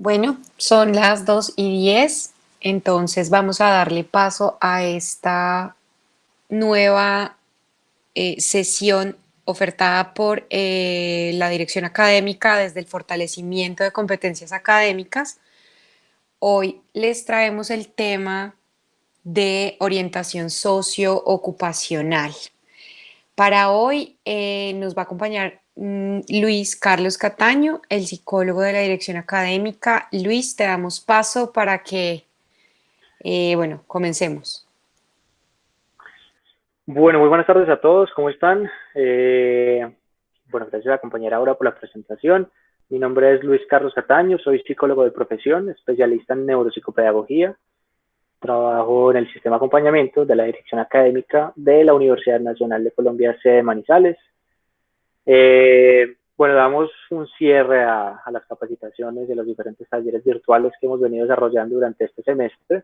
Bueno, son las 2:10, entonces vamos a darle paso a esta nueva sesión ofertada por la dirección académica desde el fortalecimiento de competencias académicas. Hoy les traemos el tema de orientación socioocupacional. Para hoy nos va a acompañar Luis Carlos Cataño, el psicólogo de la dirección académica. Luis, te damos paso para que, bueno, comencemos. Bueno, muy buenas tardes a todos, ¿cómo están? Bueno, gracias a la compañera Aura por la presentación. Mi nombre es Luis Carlos Cataño, soy psicólogo de profesión, especialista en neuropsicopedagogía. Trabajo en el sistema de acompañamiento de la dirección académica de la Universidad Nacional de Colombia, sede Manizales. Bueno, damos un cierre a las capacitaciones de los diferentes talleres virtuales que hemos venido desarrollando durante este semestre,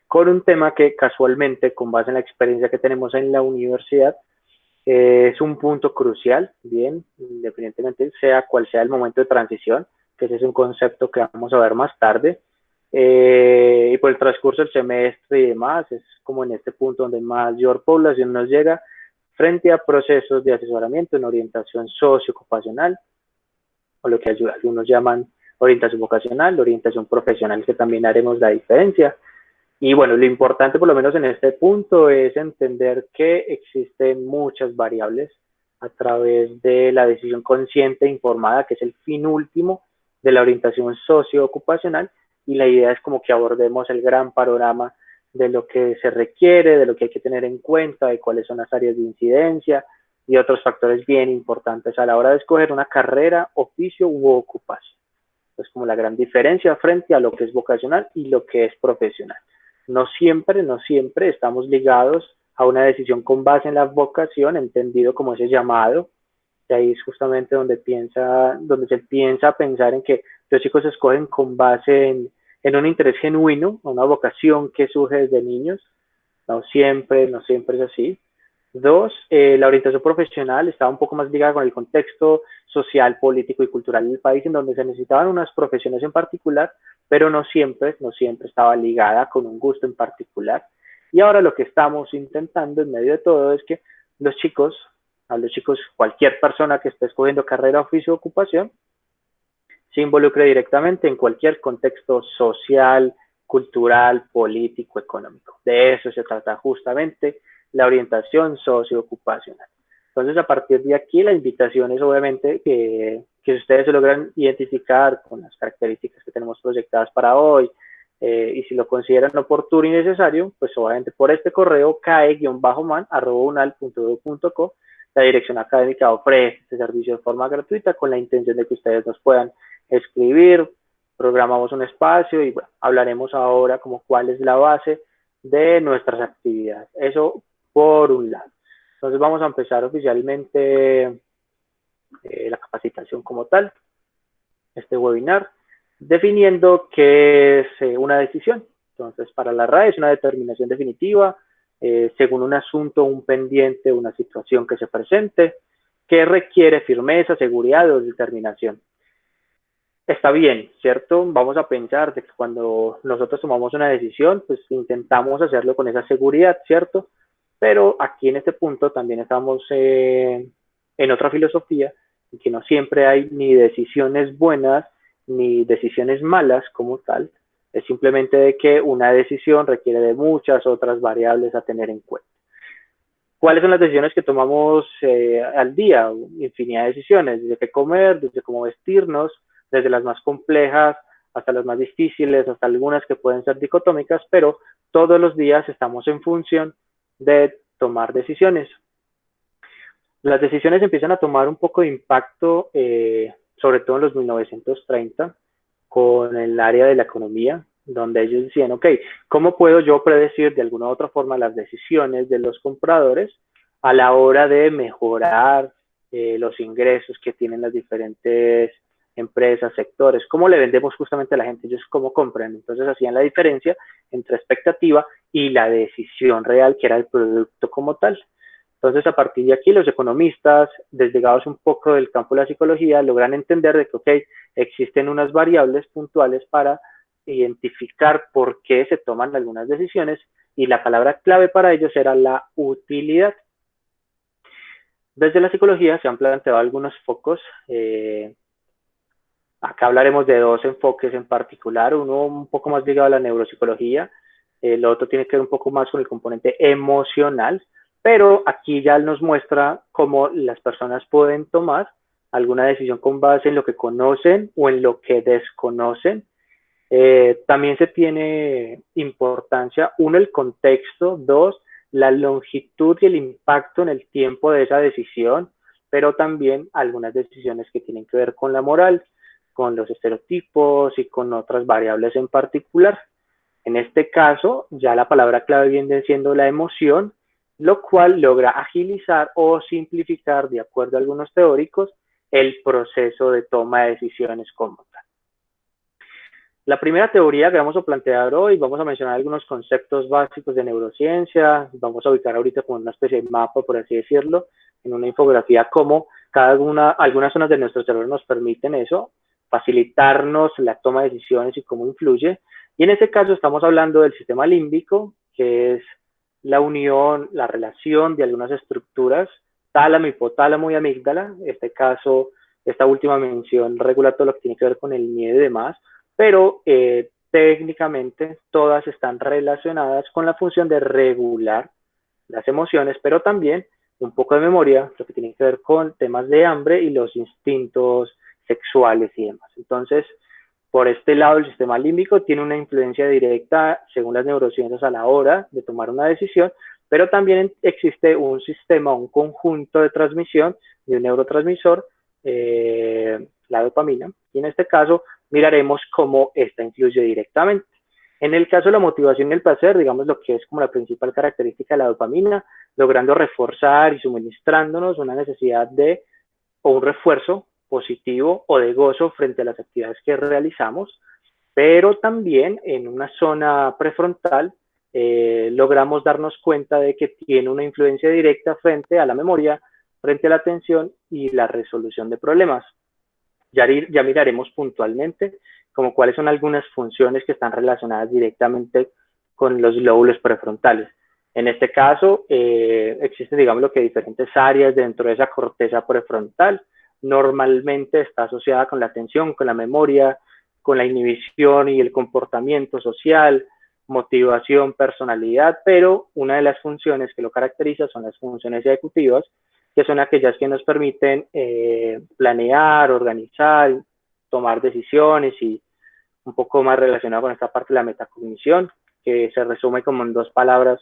con un tema que casualmente, con base en la experiencia que tenemos en la universidad, es un punto crucial, bien, independientemente sea cual sea el momento de transición, que ese es un concepto que vamos a ver más tarde, y por el transcurso del semestre y demás, es como en este punto donde mayor población nos llega frente a procesos de asesoramiento en orientación socioocupacional, o lo que algunos llaman orientación vocacional, orientación profesional, que también haremos la diferencia. Y bueno, lo importante por lo menos en este punto es entender que existen muchas variables a través de la decisión consciente e informada, que es el fin último de la orientación socioocupacional, y la idea es como que abordemos el gran panorama de lo que se requiere, de lo que hay que tener en cuenta, de cuáles son las áreas de incidencia y otros factores bien importantes a la hora de escoger una carrera, oficio u ocupación. Es como la gran diferencia frente a lo que es vocacional y lo que es profesional. No siempre estamos ligados a una decisión con base en la vocación, entendido como ese llamado. Y ahí es justamente donde se piensa a pensar en que los chicos escogen con base en un interés genuino, una vocación que surge desde niños. No siempre es así. Dos, la orientación profesional estaba un poco más ligada con el contexto social, político y cultural del país, en donde se necesitaban unas profesiones en particular, pero no siempre estaba ligada con un gusto en particular. Y ahora lo que estamos intentando en medio de todo es que los chicos, a los chicos, cualquier persona que esté escogiendo carrera, oficio o ocupación, se involucre directamente en cualquier contexto social, cultural, político, económico. De eso se trata justamente la orientación socioocupacional. Entonces, a partir de aquí, la invitación es obviamente que ustedes se logran identificar con las características que tenemos proyectadas para hoy, y si lo consideran oportuno y necesario, pues obviamente por este correo cae-man@unal.edu.co, la dirección académica ofrece este servicio de forma gratuita con la intención de que ustedes nos puedan escribir, programamos un espacio y bueno, hablaremos ahora como cuál es la base de nuestras actividades. Eso por un lado. Entonces vamos a empezar oficialmente la capacitación como tal, este webinar, definiendo qué es una decisión. Entonces, para la RAE es una determinación definitiva según un asunto, un pendiente, una situación que se presente, que requiere firmeza, seguridad o determinación. Está bien, ¿cierto? Vamos a pensar de que cuando nosotros tomamos una decisión, pues intentamos hacerlo con esa seguridad, ¿cierto? Pero aquí en este punto también estamos en otra filosofía, en que no siempre hay ni decisiones buenas ni decisiones malas como tal. Es simplemente de que una decisión requiere de muchas otras variables a tener en cuenta. ¿Cuáles son las decisiones que tomamos al día? Infinidad de decisiones, desde qué comer, desde cómo vestirnos, desde las más complejas hasta las más difíciles, hasta algunas que pueden ser dicotómicas, pero todos los días estamos en función de tomar decisiones. Las decisiones empiezan a tomar un poco de impacto, sobre todo en los 1930, con el área de la economía, donde ellos decían, ok, ¿cómo puedo yo predecir de alguna u otra forma las decisiones de los compradores a la hora de mejorar los ingresos que tienen las diferentes empresas, sectores? ¿Cómo le vendemos justamente a la gente? Ellos cómo compran. Entonces hacían la diferencia entre expectativa y la decisión real, que era el producto como tal. Entonces, a partir de aquí, los economistas, desligados un poco del campo de la psicología, logran entender de que, ok, existen unas variables puntuales para identificar por qué se toman algunas decisiones, y la palabra clave para ellos era la utilidad. Desde la psicología se han planteado algunos focos. Acá hablaremos de dos enfoques en particular, uno un poco más ligado a la neuropsicología, el otro tiene que ver un poco más con el componente emocional, pero aquí ya nos muestra cómo las personas pueden tomar alguna decisión con base en lo que conocen o en lo que desconocen. También se tiene importancia, uno, el contexto, dos, la longitud y el impacto en el tiempo de esa decisión, pero también algunas decisiones que tienen que ver con la moral, con los estereotipos y con otras variables en particular. En este caso, ya la palabra clave viene siendo la emoción, lo cual logra agilizar o simplificar, de acuerdo a algunos teóricos, el proceso de toma de decisiones como tal. La primera teoría que vamos a plantear hoy, vamos a mencionar algunos conceptos básicos de neurociencia, vamos a ubicar ahorita como una especie de mapa, por así decirlo, en una infografía, cómo algunas zonas de nuestro cerebro nos permiten eso, facilitarnos la toma de decisiones y cómo influye. Y en este caso estamos hablando del sistema límbico, que es la unión, la relación de algunas estructuras, tálamo, hipotálamo y amígdala. En este caso, esta última mención regula todo lo que tiene que ver con el miedo y demás, pero técnicamente todas están relacionadas con la función de regular las emociones, pero también un poco de memoria, lo que tiene que ver con temas de hambre y los instintos sexuales y demás. Entonces, por este lado, el sistema límbico tiene una influencia directa, según las neurociencias, a la hora de tomar una decisión, pero también existe un sistema, un conjunto de transmisión de un neurotransmisor, la dopamina, y en este caso miraremos cómo esta influye directamente. En el caso de la motivación y el placer, digamos lo que es como la principal característica de la dopamina, logrando reforzar y suministrándonos una necesidad de, o un refuerzo positivo o de gozo frente a las actividades que realizamos, pero también en una zona prefrontal logramos darnos cuenta de que tiene una influencia directa frente a la memoria, frente a la atención y la resolución de problemas. Ya miraremos puntualmente como cuáles son algunas funciones que están relacionadas directamente con los lóbulos prefrontales. En este caso, existen, digamos, lo que diferentes áreas dentro de esa corteza prefrontal. Normalmente está asociada con la atención, con la memoria, con la inhibición y el comportamiento social, motivación, personalidad, pero una de las funciones que lo caracteriza son las funciones ejecutivas, que son aquellas que nos permiten planear, organizar, tomar decisiones y un poco más relacionado con esta parte de la metacognición, que se resume como en dos palabras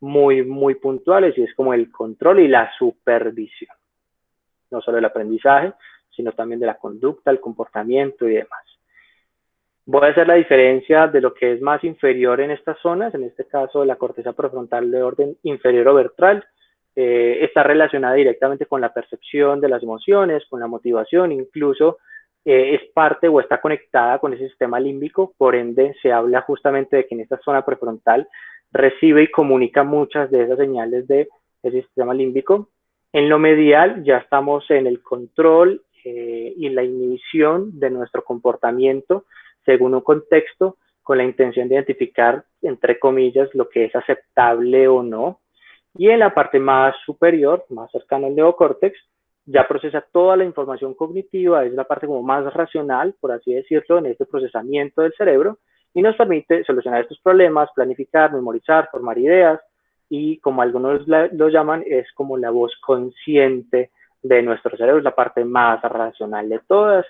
muy, muy puntuales, y es como el control y la supervisión. No solo el aprendizaje, sino también de la conducta, el comportamiento y demás. Voy a hacer la diferencia de lo que es más inferior en estas zonas, en este caso la corteza prefrontal de orden inferior o ventral, está relacionada directamente con la percepción de las emociones, con la motivación, incluso es parte o está conectada con ese sistema límbico, por ende se habla justamente de que en esta zona prefrontal recibe y comunica muchas de esas señales de ese sistema límbico. En lo medial ya estamos en el control y la inhibición de nuestro comportamiento según un contexto, con la intención de identificar, entre comillas, lo que es aceptable o no. Y en la parte más superior, más cercana al neocórtex, ya procesa toda la información cognitiva, es la parte como más racional, por así decirlo, en este procesamiento del cerebro, y nos permite solucionar estos problemas, planificar, memorizar, formar ideas, y como algunos lo llaman, es como la voz consciente de nuestro cerebro, es la parte más racional de todas.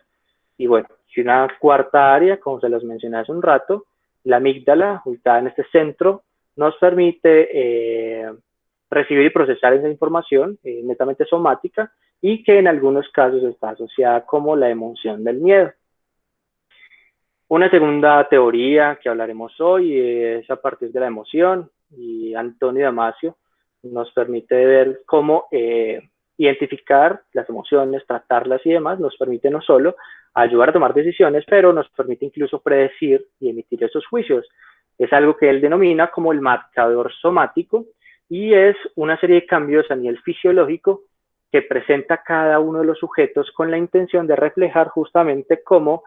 Y bueno, y una cuarta área, como se los mencioné hace un rato, la amígdala, ubicada en este centro, nos permite recibir y procesar esa información netamente somática, y que en algunos casos está asociada como la emoción del miedo. Una segunda teoría que hablaremos hoy es a partir de la emoción, y Antonio Damasio nos permite ver cómo identificar las emociones, tratarlas y demás, nos permite no solo ayudar a tomar decisiones, pero nos permite incluso predecir y emitir esos juicios. Es algo que él denomina como el marcador somático, y es una serie de cambios a nivel fisiológico que presenta cada uno de los sujetos con la intención de reflejar justamente cómo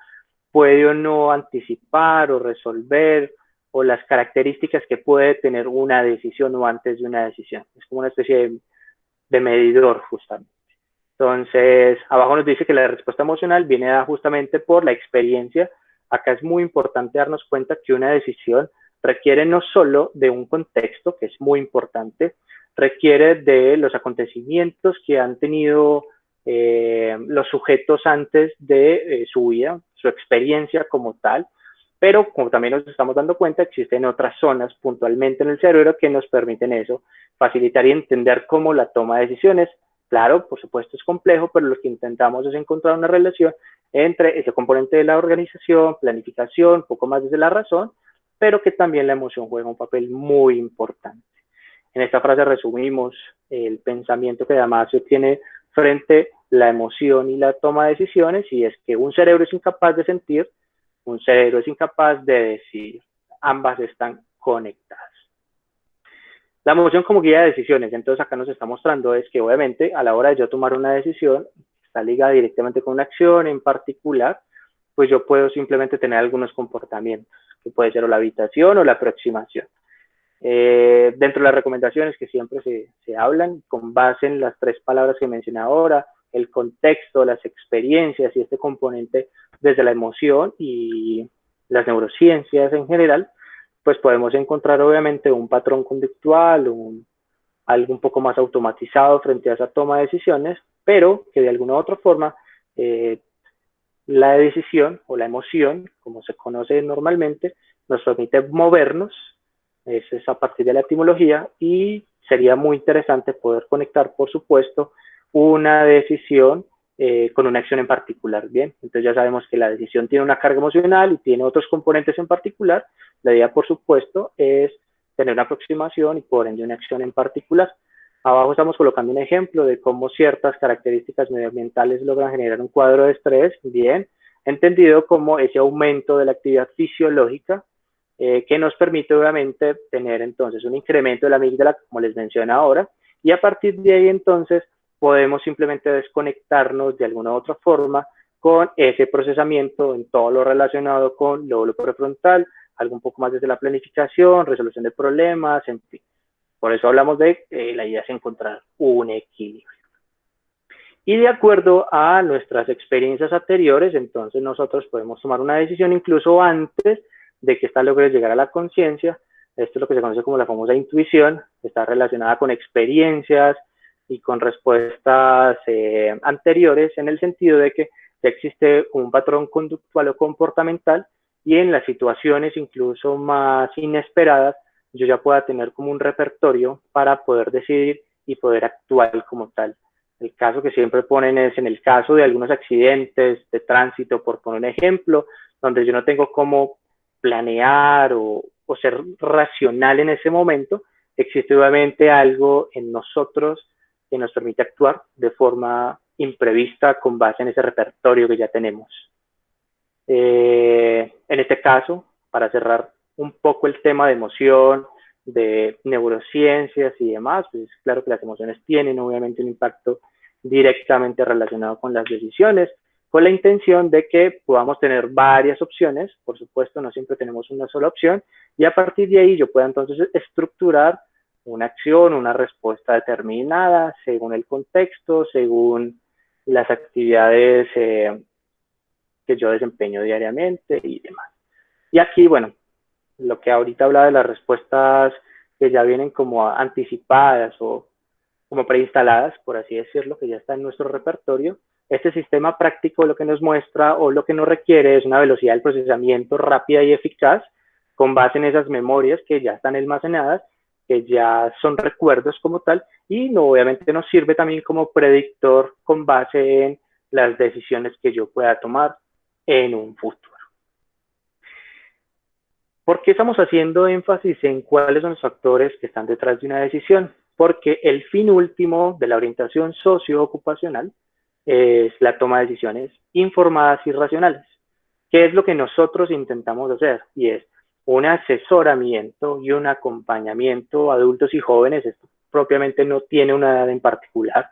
puede o no anticipar o resolver o las características que puede tener una decisión o antes de una decisión. Es como una especie de medidor justamente. Entonces, abajo nos dice que la respuesta emocional viene dada justamente por la experiencia. Acá es muy importante darnos cuenta que una decisión requiere no solo de un contexto, que es muy importante, requiere de los acontecimientos que han tenido los sujetos antes de su vida, su experiencia como tal, pero como también nos estamos dando cuenta, existen otras zonas puntualmente en el cerebro que nos permiten eso, facilitar y entender cómo la toma de decisiones. Claro, por supuesto es complejo, pero lo que intentamos es encontrar una relación entre ese componente de la organización, planificación, un poco más desde la razón, pero que también la emoción juega un papel muy importante. En esta frase resumimos el pensamiento que Damasio tiene frente a la emoción y la toma de decisiones, y es que un cerebro es incapaz de sentir, un cerebro es incapaz de decir. Ambas están conectadas. La emoción como guía de decisiones, entonces acá nos está mostrando es que obviamente a la hora de yo tomar una decisión, está ligada directamente con una acción en particular, pues yo puedo simplemente tener algunos comportamientos, que puede ser o la habitación o la aproximación. Dentro de las recomendaciones que siempre se hablan, con base en las tres palabras que mencioné ahora, el contexto, las experiencias y este componente desde la emoción y las neurociencias en general, pues podemos encontrar obviamente un patrón conductual, algo un poco más automatizado frente a esa toma de decisiones, pero que de alguna u otra forma la decisión o la emoción, como se conoce normalmente, nos permite movernos, es a partir de la etimología, y sería muy interesante poder conectar, por supuesto, una decisión con una acción en particular. Bien, entonces ya sabemos que la decisión tiene una carga emocional y tiene otros componentes en particular. La idea, por supuesto, es tener una aproximación y por ende una acción en particular. Abajo estamos colocando un ejemplo de cómo ciertas características medioambientales logran generar un cuadro de estrés, bien, entendido como ese aumento de la actividad fisiológica que nos permite obviamente tener entonces un incremento de la amígdala, como les mencioné ahora, y a partir de ahí entonces podemos simplemente desconectarnos de alguna u otra forma con ese procesamiento en todo lo relacionado con lóbulo prefrontal, algo un poco más desde la planificación, resolución de problemas, en fin. Por eso hablamos de la idea es encontrar un equilibrio. Y de acuerdo a nuestras experiencias anteriores, entonces nosotros podemos tomar una decisión incluso antes de que ésta logre llegar a la conciencia. Esto es lo que se conoce como la famosa intuición, está relacionada con experiencias y con respuestas anteriores, en el sentido de que ya existe un patrón conductual o comportamental y en las situaciones incluso más inesperadas, yo ya pueda tener como un repertorio para poder decidir y poder actuar como tal. El caso que siempre ponen es en el caso de algunos accidentes de tránsito, por poner un ejemplo, donde yo no tengo cómo planear o ser racional en ese momento, existe obviamente algo en nosotros que nos permite actuar de forma imprevista con base en ese repertorio que ya tenemos. En este caso, para cerrar un poco el tema de emoción, de neurociencias y demás, pues claro que las emociones tienen obviamente un impacto directamente relacionado con las decisiones, con la intención de que podamos tener varias opciones, por supuesto no siempre tenemos una sola opción, y a partir de ahí yo pueda entonces estructurar una acción, una respuesta determinada, según el contexto, según las actividades que yo desempeño diariamente y demás. Y aquí, bueno, lo que ahorita hablaba de las respuestas que ya vienen como anticipadas o como preinstaladas, por así decirlo, que ya está en nuestro repertorio, este sistema práctico lo que nos muestra o lo que nos requiere es una velocidad del procesamiento rápida y eficaz con base en esas memorias que ya están almacenadas, que ya son recuerdos como tal, y no, obviamente nos sirve también como predictor con base en las decisiones que yo pueda tomar en un futuro. ¿Por qué estamos haciendo énfasis en cuáles son los factores que están detrás de una decisión? Porque el fin último de la orientación socioocupacional es la toma de decisiones informadas y racionales. ¿Qué es lo que nosotros intentamos hacer? Y es un asesoramiento y un acompañamiento a adultos y jóvenes, esto propiamente no tiene una edad en particular,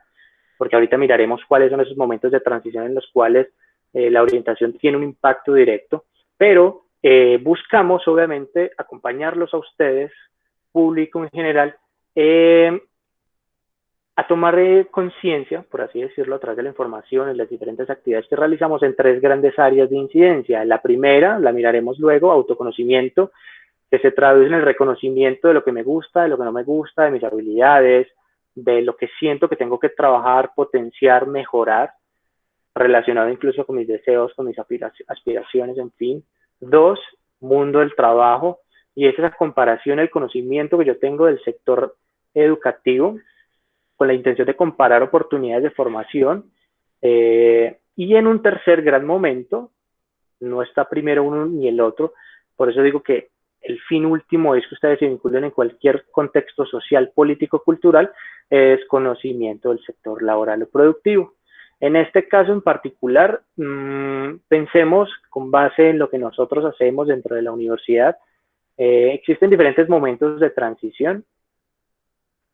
porque ahorita miraremos cuáles son esos momentos de transición en los cuales la orientación tiene un impacto directo, pero buscamos obviamente acompañarlos a ustedes, público en general, a tomar conciencia, por así decirlo, a través de la información en las diferentes actividades que realizamos en 3 grandes áreas de incidencia. La primera, la miraremos luego, autoconocimiento, que se traduce en el reconocimiento de lo que me gusta, de lo que no me gusta, de mis habilidades, de lo que siento que tengo que trabajar, potenciar, mejorar, relacionado incluso con mis deseos, con mis aspiraciones, en fin. 2, mundo del trabajo, y es esa comparación, el conocimiento que yo tengo del sector educativo, con la intención de comparar oportunidades de formación. Y en un tercer gran momento, no está primero uno ni el otro, por eso digo que el fin último es que ustedes se vinculen en cualquier contexto social, político, cultural, es conocimiento del sector laboral o productivo. En este caso en particular, pensemos con base en lo que nosotros hacemos dentro de la universidad. Existen diferentes momentos de transición.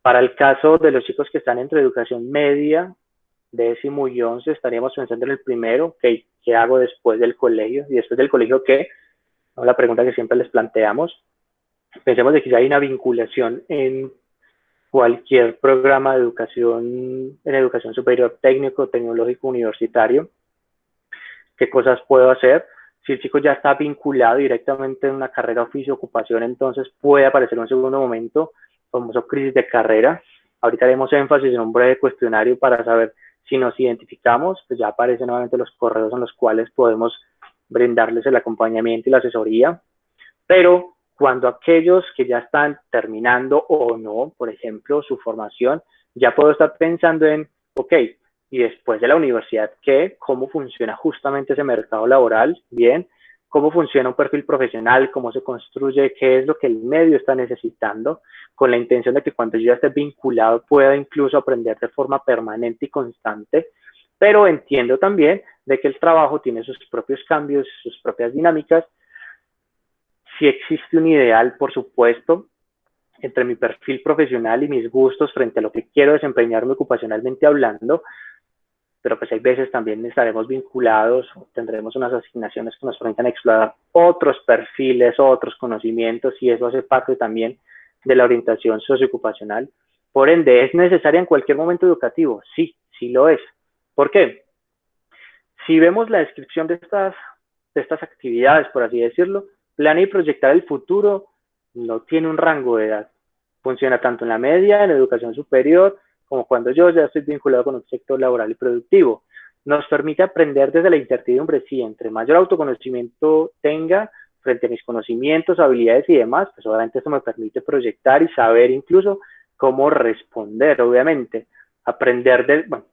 Para el caso de los chicos que están entre educación media, 10º y 11, estaríamos pensando en el primero, ¿qué hago después del colegio? ¿Y después del colegio qué? ¿No? La pregunta que siempre les planteamos. Pensemos de que ya hay una vinculación en cualquier programa de educación, en educación superior, técnico, tecnológico, universitario. ¿Qué cosas puedo hacer? Si el chico ya está vinculado directamente en una carrera, oficio, ocupación, entonces puede aparecer un segundo momento, famoso crisis de carrera. Ahorita haremos énfasis en un breve cuestionario para saber si nos identificamos, pues ya aparecen nuevamente los correos en los cuales podemos brindarles el acompañamiento y la asesoría. Pero cuando aquellos que ya están terminando o no, por ejemplo, su formación, ya puedo estar pensando en, ok, y después de la universidad, ¿qué? ¿Cómo funciona justamente ese mercado laboral? Bien, ¿cómo funciona un perfil profesional? ¿Cómo se construye? ¿Qué es lo que el medio está necesitando? Con la intención de que cuando yo ya esté vinculado pueda incluso aprender de forma permanente y constante, pero entiendo también de que el trabajo tiene sus propios cambios, sus propias dinámicas. Si existe un ideal, por supuesto, entre mi perfil profesional y mis gustos frente a lo que quiero desempeñarme ocupacionalmente hablando, pero pues hay veces también estaremos vinculados, tendremos unas asignaciones que nos permitan explorar otros perfiles, otros conocimientos, y eso hace parte también de la orientación socioocupacional. Por ende, ¿es necesaria en cualquier momento educativo? Sí, sí lo es. ¿Por qué? Si vemos la descripción de estas actividades, por así decirlo, planear y proyectar el futuro no tiene un rango de edad. Funciona tanto en la media, en la educación superior, como cuando yo ya estoy vinculado con un sector laboral y productivo. Nos permite aprender desde la incertidumbre, sí, entre mayor autoconocimiento tenga frente a mis conocimientos, habilidades y demás, pues obviamente eso me permite proyectar y saber incluso cómo responder, obviamente. Aprender bueno,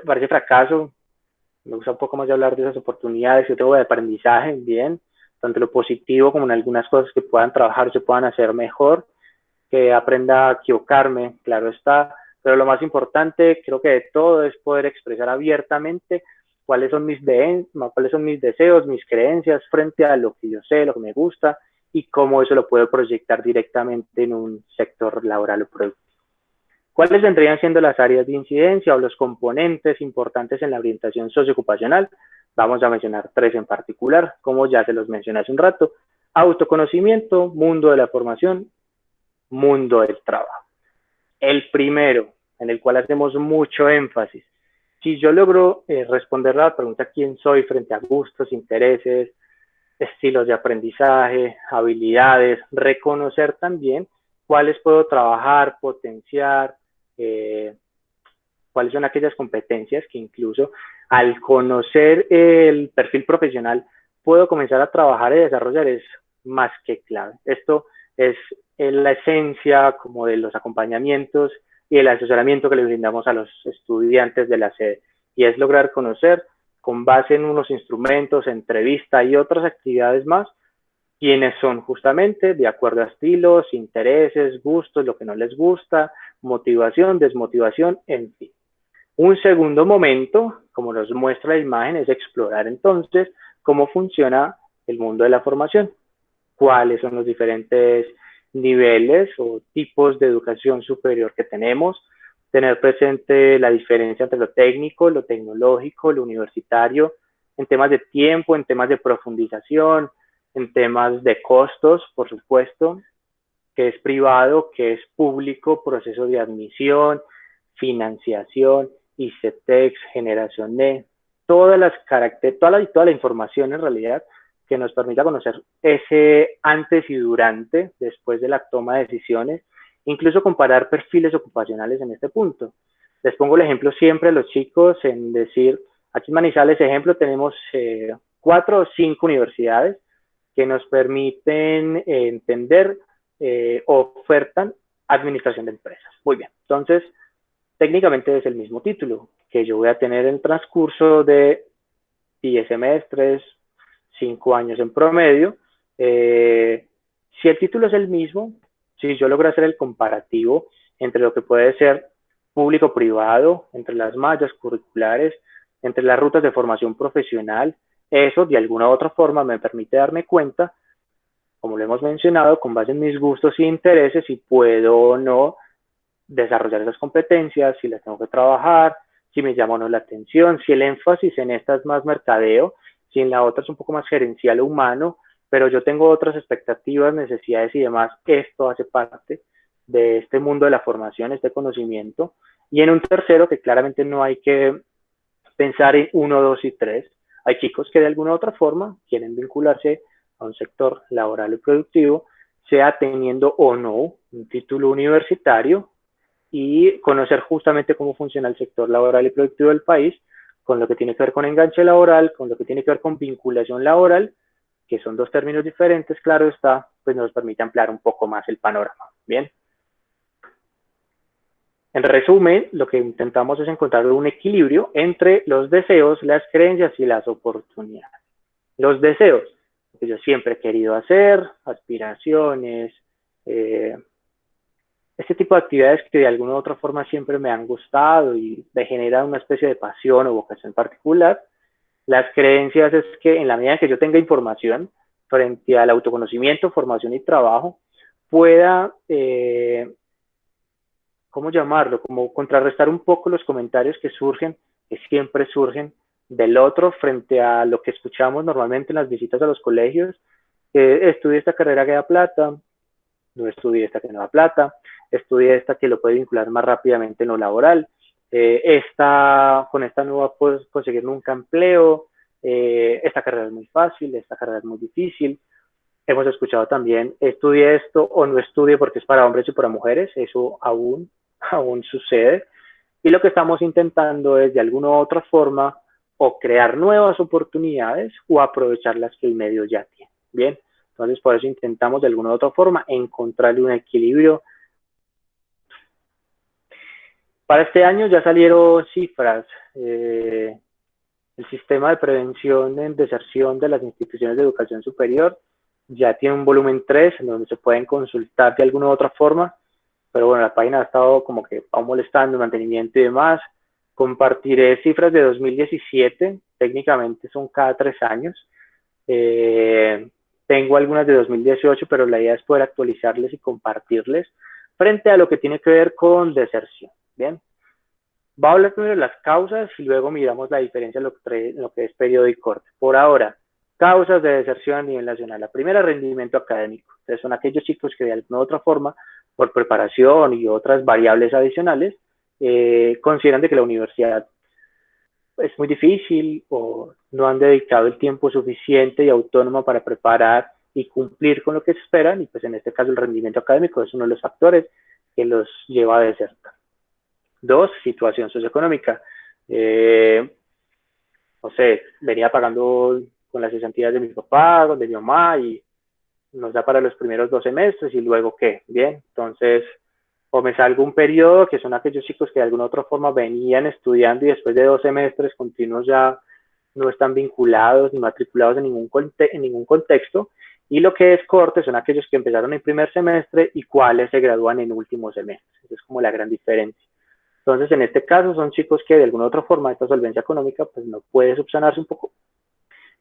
parece fracaso, me gusta un poco más de hablar de esas oportunidades y otro de aprendizaje, bien, tanto lo positivo como en algunas cosas que puedan trabajar, se puedan hacer mejor, que aprenda a equivocarme, claro está, pero lo más importante, creo que de todo, es poder expresar abiertamente cuáles son cuáles son mis deseos, mis creencias frente a lo que yo sé, lo que me gusta, y cómo eso lo puedo proyectar directamente en un sector laboral o productivo. ¿Cuáles vendrían siendo las áreas de incidencia o los componentes importantes en la orientación socioocupacional? Vamos a mencionar 3 en particular, como ya se los mencioné hace un rato: autoconocimiento, mundo de la formación, mundo del trabajo. El primero, en el cual hacemos mucho énfasis, si yo logro responder la pregunta quién soy frente a gustos, intereses, estilos de aprendizaje, habilidades, reconocer también cuáles puedo trabajar, potenciar, cuáles son aquellas competencias que incluso al conocer el perfil profesional puedo comenzar a trabajar y desarrollar, es más que clave. Esto es la esencia como de los acompañamientos y el asesoramiento que le brindamos a los estudiantes de la sede, y es lograr conocer con base en unos instrumentos, entrevista y otras actividades más, quiénes son justamente de acuerdo a estilos, intereses, gustos, lo que no les gusta, motivación, desmotivación, en fin. Un segundo momento, como nos muestra la imagen, es explorar entonces cómo funciona el mundo de la formación, cuáles son los diferentes niveles o tipos de educación superior que tenemos, tener presente la diferencia entre lo técnico, lo tecnológico, lo universitario, en temas de tiempo, en temas de profundización, en temas de costos, por supuesto, que es privado, que es público, proceso de admisión, financiación, ICETEX, generación de todas las características, toda la información en realidad que nos permita conocer ese antes y durante, después de la toma de decisiones, incluso comparar perfiles ocupacionales en este punto. Les pongo el ejemplo siempre a los chicos en decir, aquí en Manizales, ejemplo, tenemos 4 o 5 universidades que nos permiten entender, ofertan administración de empresas. Muy bien, entonces, técnicamente es el mismo título que yo voy a tener en el transcurso de 10 semestres, 5 años en promedio. Si el título es el mismo, si yo logro hacer el comparativo entre lo que puede ser público-privado, entre las mallas curriculares, entre las rutas de formación profesional, eso de alguna u otra forma me permite darme cuenta, como lo hemos mencionado, con base en mis gustos e intereses, si puedo o no desarrollar esas competencias, si las tengo que trabajar, si me llama o no la atención, si el énfasis en esta es más mercadeo, si en la otra es un poco más gerencial o humano, pero yo tengo otras expectativas, necesidades y demás, esto hace parte de este mundo de la formación, este conocimiento. Y en un tercero, que claramente no hay que pensar en 1, 2 y 3, hay chicos que de alguna u otra forma quieren vincularse a un sector laboral y productivo, sea teniendo o no un título universitario, y conocer justamente cómo funciona el sector laboral y productivo del país, con lo que tiene que ver con enganche laboral, con lo que tiene que ver con vinculación laboral, que son dos términos diferentes, claro está, pues nos permite ampliar un poco más el panorama. Bien. En resumen, lo que intentamos es encontrar un equilibrio entre los deseos, las creencias y las oportunidades. Los deseos, lo que yo siempre he querido hacer, aspiraciones, este tipo de actividades que de alguna u otra forma siempre me han gustado y me generan una especie de pasión o vocación particular. Las creencias es que en la medida que yo tenga información frente al autoconocimiento, formación y trabajo, pueda, ¿cómo llamarlo? Como contrarrestar un poco los comentarios que surgen, que siempre surgen del otro frente a lo que escuchamos normalmente en las visitas a los colegios, que estudie esta carrera que da plata, no estudie esta que no da plata, estudie esta que lo puede vincular más rápidamente en lo laboral, con esta no va a poder conseguir nunca empleo, esta carrera es muy fácil, esta carrera es muy difícil. Hemos escuchado también, estudie esto o no estudie porque es para hombres y para mujeres, eso aún sucede. Y lo que estamos intentando es de alguna u otra forma o crear nuevas oportunidades o aprovechar las que el medio ya tiene. Bien, entonces por eso intentamos de alguna u otra forma encontrarle un equilibrio. Para este año ya salieron cifras. El sistema de prevención en deserción de las instituciones de educación superior ya tiene un volumen 3 en donde se pueden consultar de alguna u otra forma, pero bueno, la página ha estado como que aún molestando, mantenimiento y demás. Compartiré cifras de 2017, técnicamente son cada 3 años. Tengo algunas de 2018, pero la idea es poder actualizarles y compartirles frente a lo que tiene que ver con deserción. Bien. Va a hablar primero de las causas y luego miramos la diferencia en lo que es periodo y corte. Por ahora, causas de deserción a nivel nacional. La primera, rendimiento académico. Entonces, son aquellos chicos que de alguna u otra forma, por preparación y otras variables adicionales, consideran de que la universidad es muy difícil o no han dedicado el tiempo suficiente y autónomo para preparar y cumplir con lo que se esperan, y pues en este caso el rendimiento académico es uno de los factores que los lleva a desertar. 2, situación socioeconómica. No sé, venía pagando con las cesantías de mi papá, de mi mamá, y nos da para los primeros 2 semestres, y luego ¿qué? Bien, entonces, o me salgo un periodo, que son aquellos chicos que de alguna otra forma venían estudiando y después de 2 semestres continuos ya no están vinculados ni matriculados en ningún contexto, y lo que es corte son aquellos que empezaron en primer semestre y cuáles se gradúan en último semestre. Esa es como la gran diferencia. Entonces, en este caso, son chicos que de alguna u otra forma esta solvencia económica pues no puede subsanarse un poco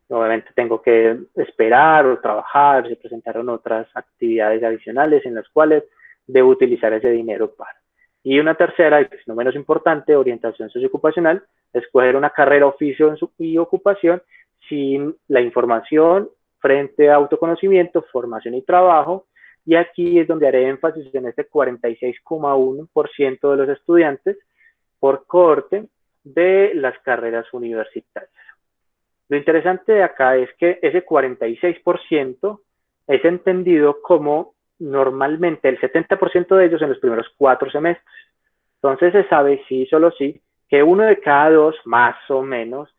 obviamente tengo que esperar o trabajar, se presentaron otras actividades adicionales en las cuales debo utilizar ese dinero para. Y una tercera, y pues no menos importante, orientación socioocupacional, escoger una carrera, oficio y ocupación sin la información frente a autoconocimiento, formación y trabajo. Y aquí es donde haré énfasis en este 46,1% de los estudiantes por cohorte de las carreras universitarias. Lo interesante de acá es que ese 46% es entendido como normalmente el 70% de ellos en los primeros 4 semestres. Entonces se sabe, sí, solo sí, que uno de cada dos, más o menos,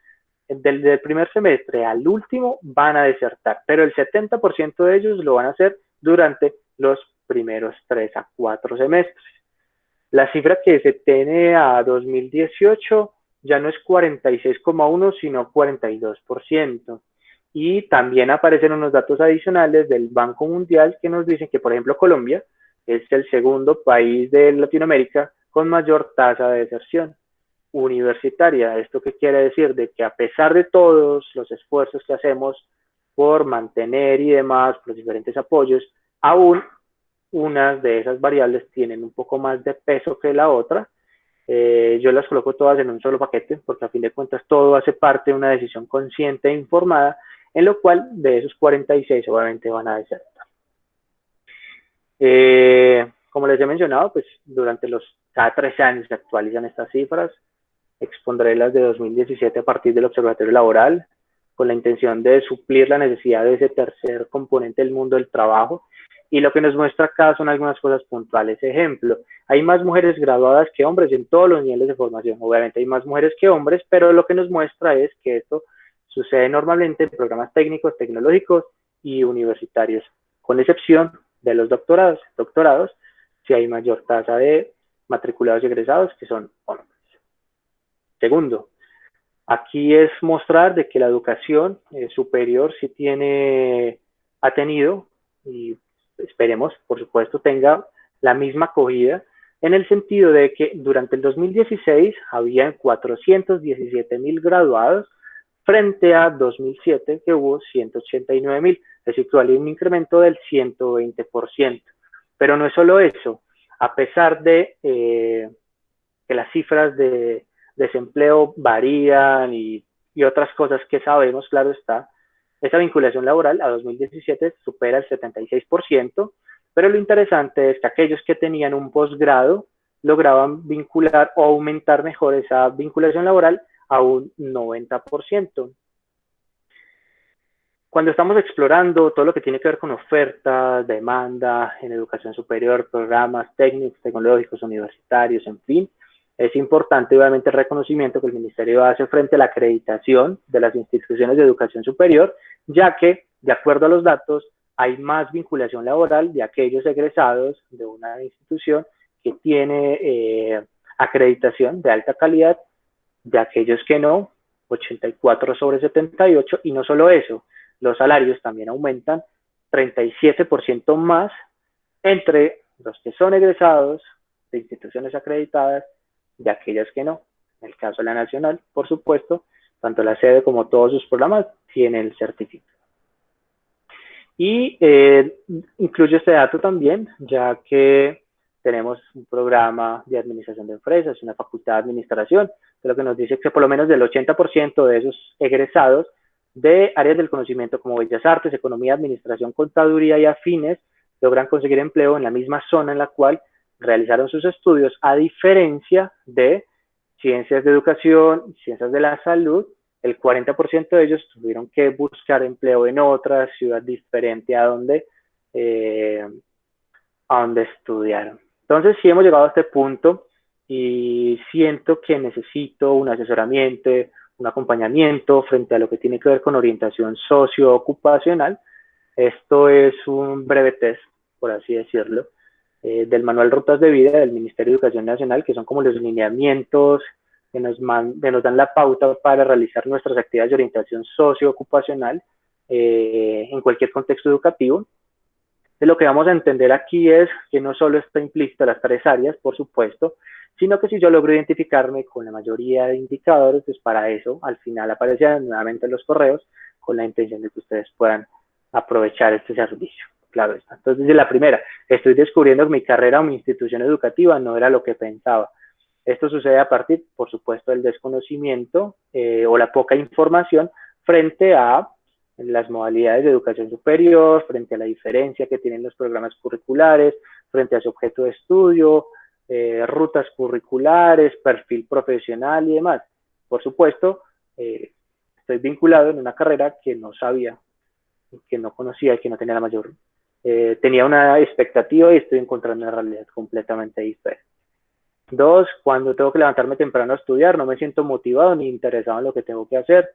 del primer semestre al último van a desertar, pero el 70% de ellos lo van a hacer durante los primeros 3 a 4 semestres. La cifra que se tiene a 2018 ya no es 46,1, sino 42%. Y también aparecen unos datos adicionales del Banco Mundial que nos dicen que, por ejemplo, Colombia es el segundo país de Latinoamérica con mayor tasa de deserción universitaria. ¿Esto qué quiere decir? De que a pesar de todos los esfuerzos que hacemos por mantener y demás, por los diferentes apoyos, aún unas de esas variables tienen un poco más de peso que la otra. Yo las coloco todas en un solo paquete porque a fin de cuentas todo hace parte de una decisión consciente e informada, en lo cual de esos 46 obviamente van a desertar. Como les he mencionado, pues durante cada 3 años se actualizan estas cifras. Expondré las de 2017 a partir del Observatorio Laboral, con la intención de suplir la necesidad de ese tercer componente del mundo del trabajo. Y lo que nos muestra acá son algunas cosas puntuales. Ejemplo, hay más mujeres graduadas que hombres en todos los niveles de formación. Obviamente hay más mujeres que hombres, pero lo que nos muestra es que esto sucede normalmente en programas técnicos, tecnológicos y universitarios, con excepción de los doctorados. Doctorados, si hay mayor tasa de matriculados y egresados que son hombres. Segundo, aquí es mostrar de que la educación superior sí ha tenido, y esperemos, por supuesto, tenga la misma acogida, en el sentido de que durante el 2016 había 417,000 graduados frente a 2007 que hubo 189,000, es decir, hay un incremento del 120%. Pero no es solo eso, a pesar de que las cifras de desempleo varían y otras cosas que sabemos, claro está, esa vinculación laboral a 2017 supera el 76%, pero lo interesante es que aquellos que tenían un posgrado lograban vincular o aumentar mejor esa vinculación laboral a un 90%. Cuando estamos explorando todo lo que tiene que ver con ofertas, demanda en educación superior, programas técnicos, tecnológicos, universitarios, en fin, es importante obviamente el reconocimiento que el Ministerio hace frente a la acreditación de las instituciones de educación superior, ya que, de acuerdo a los datos, hay más vinculación laboral de aquellos egresados de una institución que tiene acreditación de alta calidad, de aquellos que no, 84 sobre 78, y no solo eso, los salarios también aumentan 37% más entre los que son egresados de instituciones acreditadas de aquellas que no. En el caso de la nacional, por supuesto, tanto la sede como todos sus programas tienen el certificado. Y incluye este dato también, ya que tenemos un programa de administración de empresas, una facultad de administración, que lo que nos dice que por lo menos del 80% de esos egresados de áreas del conocimiento como Bellas Artes, Economía, Administración, Contaduría y afines logran conseguir empleo en la misma zona en la cual realizaron sus estudios, a diferencia de ciencias de educación, ciencias de la salud. El 40% de ellos tuvieron que buscar empleo en otra ciudad diferente a donde estudiaron. Entonces, sí hemos llegado a este punto y siento que necesito un asesoramiento, un acompañamiento frente a lo que tiene que ver con orientación socioocupacional. Esto es un breve test, por así decirlo, del Manual Rutas de Vida del Ministerio de Educación Nacional, que son como los lineamientos que nos dan la pauta para realizar nuestras actividades de orientación socioocupacional en cualquier contexto educativo. De lo que vamos a entender aquí es que no solo está implícito las 3 áreas, por supuesto, sino que si yo logro identificarme con la mayoría de indicadores, pues para eso al final aparecen nuevamente los correos con la intención de que ustedes puedan aprovechar este servicio. Claro está. Entonces, desde la primera, estoy descubriendo que mi carrera o mi institución educativa no era lo que pensaba. Esto sucede a partir, por supuesto, del desconocimiento o la poca información frente a las modalidades de educación superior, frente a la diferencia que tienen los programas curriculares, frente a su objeto de estudio, rutas curriculares, perfil profesional y demás. Por supuesto, estoy vinculado en una carrera que no sabía, que no conocía y que no tenía la mayor. Tenía una expectativa y estoy encontrando una realidad completamente diferente. 2, cuando tengo que levantarme temprano a estudiar, no me siento motivado ni interesado en lo que tengo que hacer.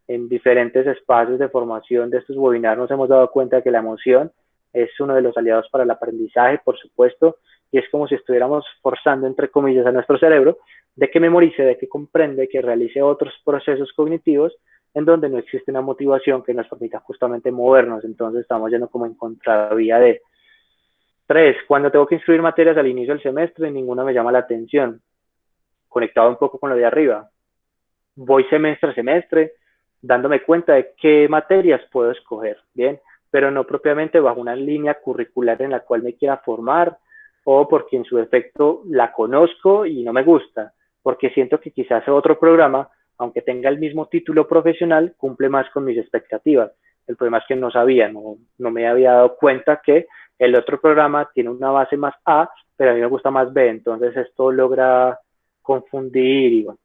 En diferentes espacios de formación de estos webinars nos hemos dado cuenta de que la emoción es uno de los aliados para el aprendizaje, por supuesto, y es como si estuviéramos forzando, entre comillas, a nuestro cerebro de que memorice, de que comprende, que realice otros procesos cognitivos en donde no existe una motivación que nos permita justamente movernos. Entonces estamos yendo como en contravía de. 3, cuando tengo que instruir materias al inicio del semestre, ninguna me llama la atención. Conectado un poco con lo de arriba. Voy semestre a semestre, dándome cuenta de qué materias puedo escoger, ¿bien? Pero no propiamente bajo una línea curricular en la cual me quiera formar o porque en su defecto la conozco y no me gusta, porque siento que quizás otro programa, aunque tenga el mismo título profesional, cumple más con mis expectativas. El problema es que no sabía, no me había dado cuenta que el otro programa tiene una base más A, pero a mí me gusta más B, entonces esto logra confundir y bueno,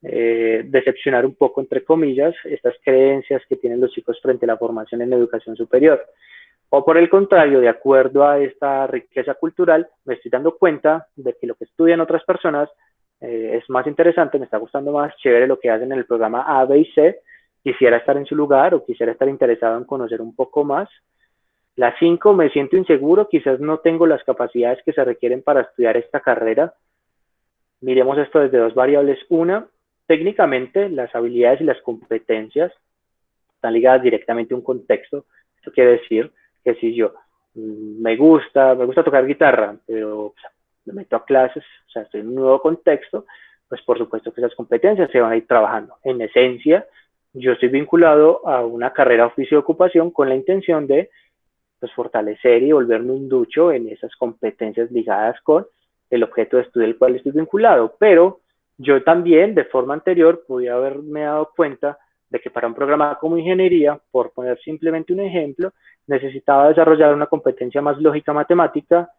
decepcionar un poco, entre comillas, estas creencias que tienen los chicos frente a la formación en educación superior. O por el contrario, de acuerdo a esta riqueza cultural, me estoy dando cuenta de que lo que estudian otras personas es más interesante, me está gustando más, chévere lo que hacen en el programa A, B y C, quisiera estar en su lugar o quisiera estar interesado en conocer un poco más. La 5, me siento inseguro, quizás no tengo las capacidades que se requieren para estudiar esta carrera. Miremos esto desde 2 variables. Una, técnicamente las habilidades y las competencias están ligadas directamente a un contexto. Esto quiere decir que si yo me gusta tocar guitarra, pero me meto a clases, o sea, estoy en un nuevo contexto, pues por supuesto que esas competencias se van a ir trabajando. En esencia, yo estoy vinculado a una carrera oficio de ocupación con la intención de pues, fortalecer y volverme un ducho en esas competencias ligadas con el objeto de estudio al cual estoy vinculado. Pero yo también, de forma anterior, pude haberme dado cuenta de que para un programa como ingeniería, por poner simplemente un ejemplo, necesitaba desarrollar una competencia más lógica matemática.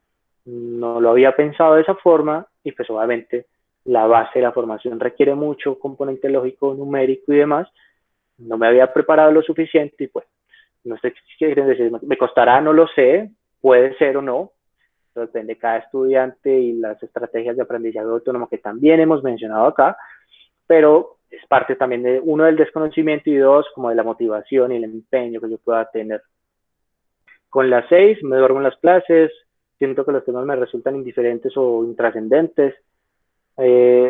No lo había pensado de esa forma y pues obviamente la base de la formación requiere mucho componente lógico, numérico y demás. No me había preparado lo suficiente y pues no sé qué quieren decir, me costará, no lo sé, puede ser o no, eso depende de cada estudiante y las estrategias de aprendizaje autónomo que también hemos mencionado acá, pero es parte también de uno del desconocimiento y 2 como de la motivación y el empeño que yo pueda tener. Con las 6 me duermo en las clases, siento que los temas me resultan indiferentes o intrascendentes.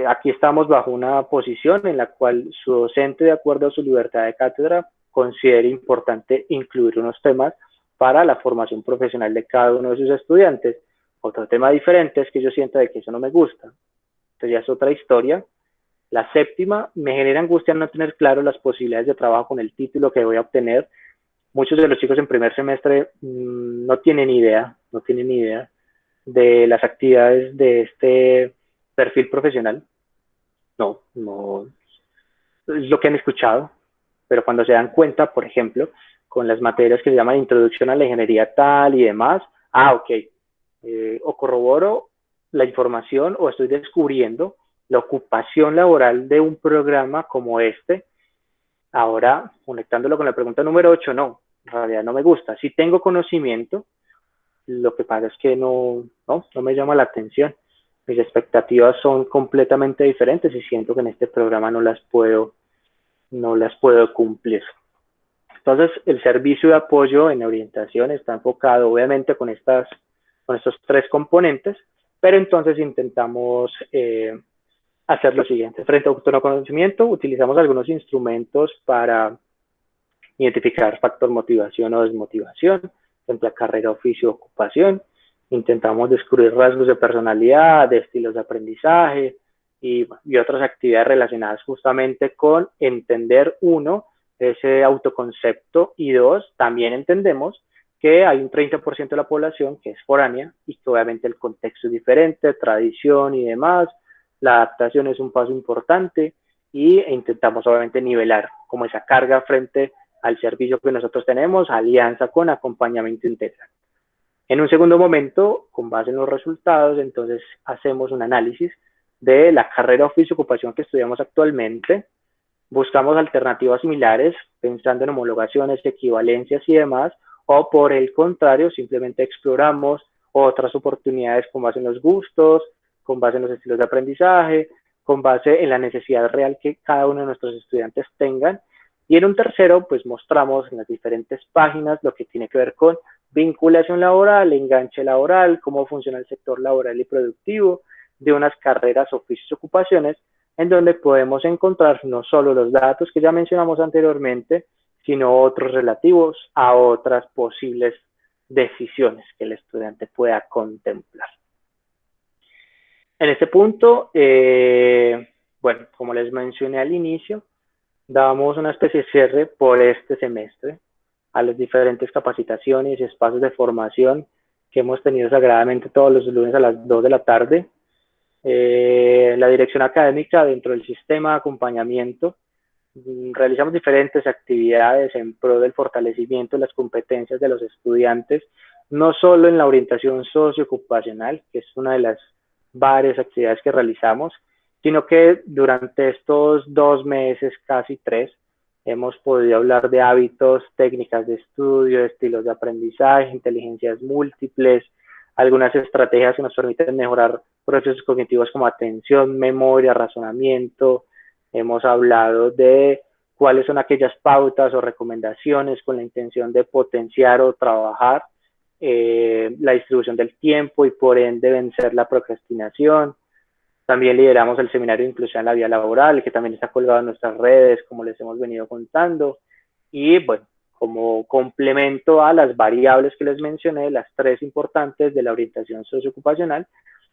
Aquí estamos bajo una posición en la cual su docente, de acuerdo a su libertad de cátedra, considera importante incluir unos temas para la formación profesional de cada uno de sus estudiantes. Otro tema diferente es que yo siento de que eso no me gusta. Entonces ya es otra historia. La 7, me genera angustia no tener claro las posibilidades de trabajo con el título que voy a obtener. Muchos de los chicos en primer semestre no tienen idea de las actividades de este perfil profesional. No es lo que han escuchado, pero cuando se dan cuenta, por ejemplo, con las materias que se llaman introducción a la ingeniería tal y demás, ok, o corroboro la información o estoy descubriendo la ocupación laboral de un programa como este. Ahora, conectándolo con la pregunta número 8, no, en realidad no me gusta. Si tengo conocimiento, lo que pasa es que no me llama la atención. Mis expectativas son completamente diferentes y siento que en este programa no las puedo cumplir. Entonces, el servicio de apoyo en orientación está enfocado obviamente con estos 3 componentes, pero entonces intentamos hacer lo siguiente. Frente a autoconocimiento, utilizamos algunos instrumentos para identificar factor motivación o desmotivación, frente a carrera, oficio, ocupación. Intentamos descubrir rasgos de personalidad, de estilos de aprendizaje y otras actividades relacionadas justamente con entender, uno, ese autoconcepto, y dos, también entendemos que hay un 30% de la población que es foránea y que obviamente el contexto es diferente, tradición y demás, la adaptación es un paso importante y intentamos obviamente nivelar como esa carga frente al servicio que nosotros tenemos, alianza con acompañamiento integral. En un segundo momento, con base en los resultados, entonces hacemos un análisis de la carrera oficio ocupación que estudiamos actualmente, buscamos alternativas similares, pensando en homologaciones, equivalencias y demás, o por el contrario, simplemente exploramos otras oportunidades con base en los gustos, con base en los estilos de aprendizaje, con base en la necesidad real que cada uno de nuestros estudiantes tengan. Y en un tercero, pues mostramos en las diferentes páginas lo que tiene que ver con vinculación laboral, enganche laboral, cómo funciona el sector laboral y productivo de unas carreras, oficios, ocupaciones, en donde podemos encontrar no solo los datos que ya mencionamos anteriormente, sino otros relativos a otras posibles decisiones que el estudiante pueda contemplar. En este punto, bueno, como les mencioné al inicio, damos una especie de cierre por este semestre a las diferentes capacitaciones y espacios de formación que hemos tenido sagradamente todos los lunes a las 2 de la tarde. La dirección académica dentro del sistema de acompañamiento, realizamos diferentes actividades en pro del fortalecimiento de las competencias de los estudiantes, no solo en la orientación socioocupacional, que es una de las varias actividades que realizamos, sino que durante estos 2 meses, casi 3, hemos podido hablar de hábitos, técnicas de estudio, estilos de aprendizaje, inteligencias múltiples, algunas estrategias que nos permiten mejorar procesos cognitivos como atención, memoria, razonamiento. Hemos hablado de cuáles son aquellas pautas o recomendaciones con la intención de potenciar o trabajar la distribución del tiempo y por ende vencer la procrastinación. También lideramos el seminario de inclusión en la vida laboral, que también está colgado en nuestras redes, como les hemos venido contando. Y bueno, como complemento a las variables que les mencioné, las 3 importantes de la orientación socioocupacional,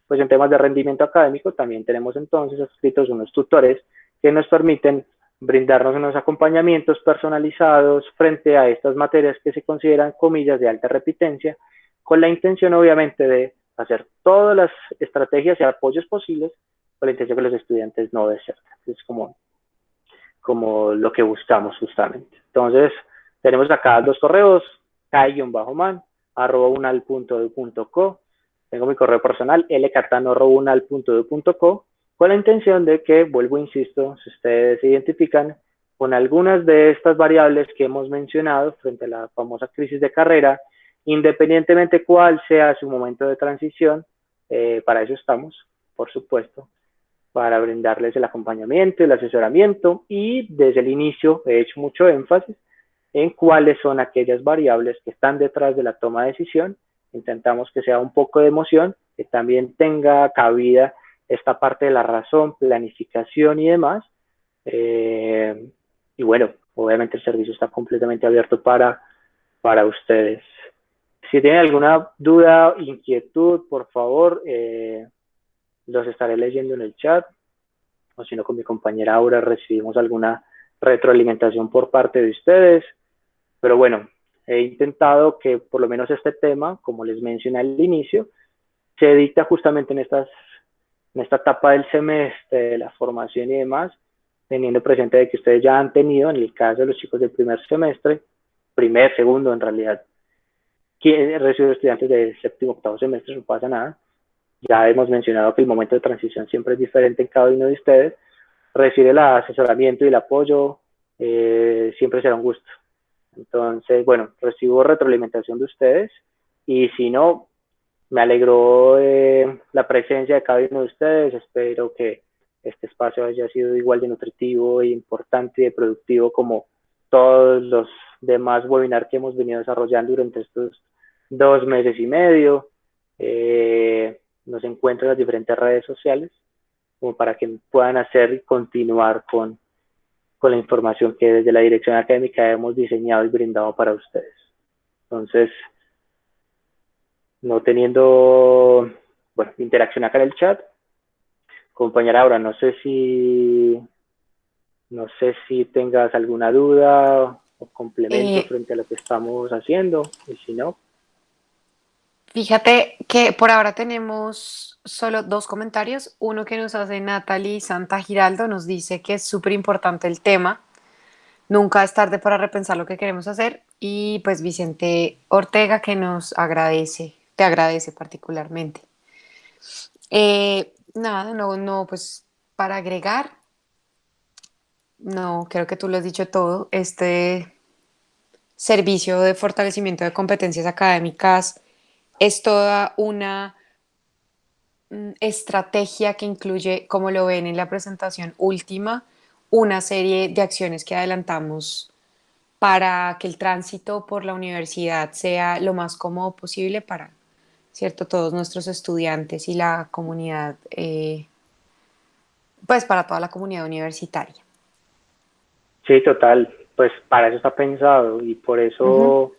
pues en temas de rendimiento académico también tenemos entonces escritos unos tutores que nos permiten brindarnos unos acompañamientos personalizados frente a estas materias que se consideran comillas de alta repitencia, con la intención obviamente de hacer todas las estrategias y apoyos posibles con la intención que los estudiantes no deserten. Es como lo que buscamos justamente. Entonces, tenemos acá 2 correos, kai-man@unal.edu.co. Tengo mi correo personal, lcatano@unal.edu.co, con la intención de que, vuelvo, insisto, si ustedes se identifican con algunas de estas variables que hemos mencionado frente a la famosa crisis de carrera, independientemente cuál sea su momento de transición, para eso estamos, por supuesto, para brindarles el acompañamiento, el asesoramiento, y desde el inicio he hecho mucho énfasis en cuáles son aquellas variables que están detrás de la toma de decisión. Intentamos que sea un poco de emoción, que también tenga cabida esta parte de la razón, planificación y demás. Y bueno, obviamente el servicio está completamente abierto para ustedes. Si tienen alguna duda, inquietud, por favor, los estaré leyendo en el chat, o si no, con mi compañera Aura recibimos alguna retroalimentación por parte de ustedes. Pero bueno, he intentado que por lo menos este tema, como les mencioné al inicio, se dicta justamente en esta etapa del semestre, de la formación y demás, teniendo presente de que ustedes ya han tenido, en el caso de los chicos del primer semestre, segundo en realidad, que reciben estudiantes de séptimo, octavo semestre, no pasa nada. Ya hemos mencionado que el momento de transición siempre es diferente en cada uno de ustedes. Recibir el asesoramiento y el apoyo siempre será un gusto. Entonces, bueno, recibo retroalimentación de ustedes, y si no, me alegró la presencia de cada uno de ustedes. Espero que este espacio haya sido igual de nutritivo e importante y productivo como todos los demás webinars que hemos venido desarrollando durante estos 2 meses y medio. Nos encuentran en las diferentes redes sociales como para que puedan hacer y continuar con la información que desde la dirección académica hemos diseñado y brindado para ustedes. Entonces, no teniendo, bueno, interacción acá en el chat, compañera Aura, no sé si No sé si tengas alguna duda o complemento Eh, frente a lo que estamos haciendo, y si no, Fíjate que por ahora tenemos solo dos comentarios. Uno que nos hace Natalie Santa Giraldo, nos dice que es súper importante el tema. Nunca es tarde para repensar lo que queremos hacer. Y pues Vicente Ortega que nos agradece, te agradece particularmente. Nada, no, pues para agregar, no, creo que tú lo has dicho todo. Este servicio de fortalecimiento de competencias académicas es toda una estrategia que incluye, como lo ven en la presentación última, una serie de acciones que adelantamos para que el tránsito por la universidad sea lo más cómodo posible para, ¿cierto?, todos nuestros estudiantes y la comunidad, pues para toda la comunidad universitaria. sí, total, pues para eso está pensado y por Ujú. eso,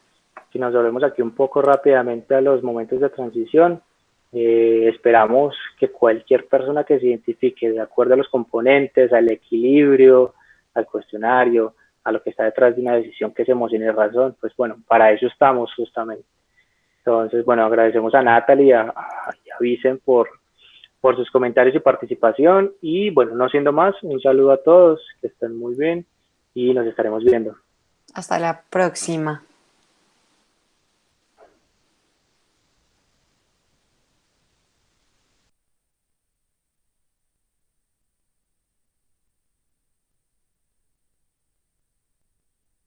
si nos volvemos aquí un poco rápidamente a los momentos de transición, esperamos que cualquier persona que se identifique de acuerdo a los componentes, al equilibrio, al cuestionario, a lo que está detrás de una decisión que se emocione razón, pues bueno, para eso estamos justamente. Entonces, bueno, agradecemos a Natalie y a Vicen por sus comentarios y participación. Y bueno, no siendo más, un saludo a todos, que estén muy bien y nos estaremos viendo. Hasta la próxima.